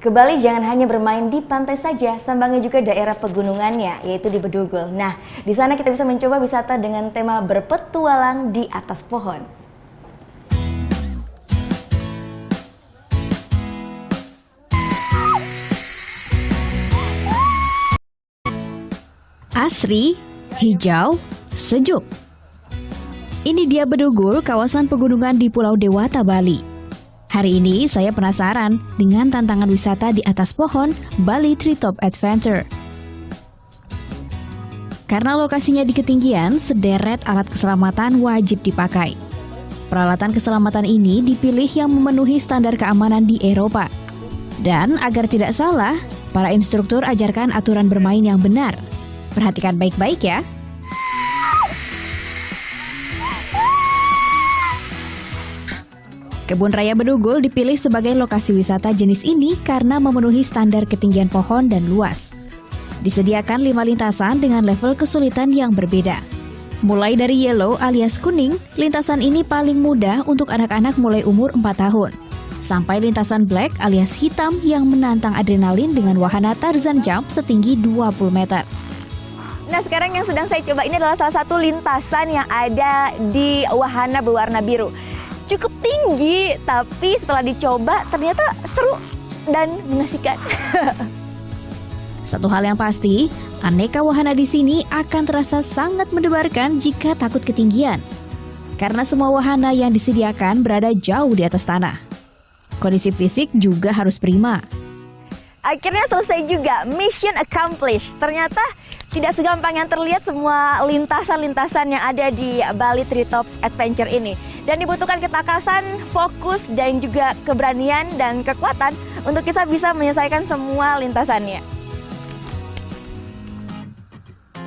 Ke Bali jangan hanya bermain di pantai saja, sambangi juga daerah pegunungannya, yaitu di Bedugul. Nah, di sana kita bisa mencoba wisata dengan tema berpetualang di atas pohon. Asri, hijau, sejuk. Ini dia Bedugul, kawasan pegunungan di Pulau Dewata, Bali. Hari ini saya penasaran dengan tantangan wisata di atas pohon Bali Treetop Adventure. Karena lokasinya di ketinggian, sederet alat keselamatan wajib dipakai. Peralatan keselamatan ini dipilih yang memenuhi standar keamanan di Eropa. Dan agar tidak salah, para instruktur ajarkan aturan bermain yang benar. Perhatikan baik-baik ya. Kebun Raya Bedugul dipilih sebagai lokasi wisata jenis ini karena memenuhi standar ketinggian pohon dan luas. Disediakan 5 lintasan dengan level kesulitan yang berbeda. Mulai dari yellow alias kuning, lintasan ini paling mudah untuk anak-anak mulai umur 4 tahun. Sampai lintasan black alias hitam yang menantang adrenalin dengan wahana Tarzan Jump setinggi 20 meter. Nah, sekarang yang sedang saya coba ini adalah salah satu lintasan yang ada di wahana berwarna biru. Cukup tinggi, tapi setelah dicoba ternyata seru dan mengasihkan. Satu hal yang pasti, aneka wahana di sini akan terasa sangat mendebarkan jika takut ketinggian. Karena semua wahana yang disediakan berada jauh di atas tanah. Kondisi fisik juga harus prima. Akhirnya selesai juga, mission accomplished. Ternyata tidak segampang yang terlihat semua lintasan-lintasan yang ada di Bali Treetop Adventure ini. Dan dibutuhkan ketakasan, fokus, dan juga keberanian dan kekuatan untuk kita bisa menyelesaikan semua lintasannya.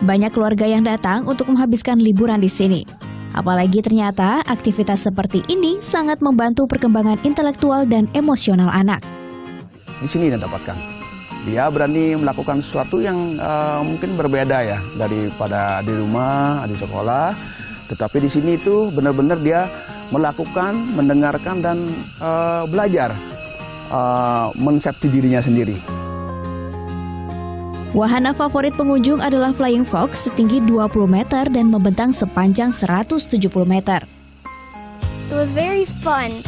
Banyak keluarga yang datang untuk menghabiskan liburan di sini. Apalagi ternyata aktivitas seperti ini sangat membantu perkembangan intelektual dan emosional anak. Di sini dia dapatkan. Dia berani melakukan sesuatu yang mungkin berbeda ya daripada di rumah, di sekolah. Tetapi di sini itu benar-benar dia melakukan, mendengarkan dan belajar mensafety dirinya sendiri. Wahana favorit pengunjung adalah Flying Fox setinggi 20 meter dan membentang sepanjang 170 meter. It was very fun.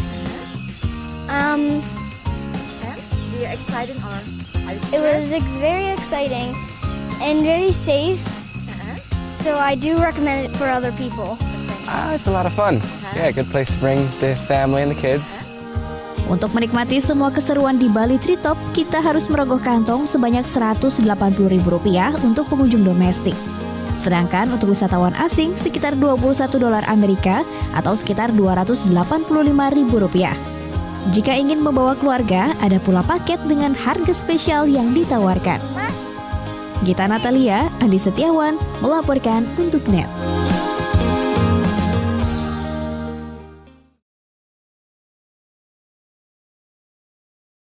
And you excited or are you It was very exciting and very safe. So I do recommend it for other people. It's a lot of fun. Yeah, good place to bring the family and the kids. Untuk menikmati semua keseruan di Bali Treetop, kita harus merogoh kantong sebanyak Rp180.000 untuk pengunjung domestik. Sedangkan untuk wisatawan asing sekitar $21 Amerika atau sekitar Rp285.000. Jika ingin membawa keluarga, ada pula paket dengan harga spesial yang ditawarkan. Gita Natalia, Andi Setiawan, melaporkan untuk NET.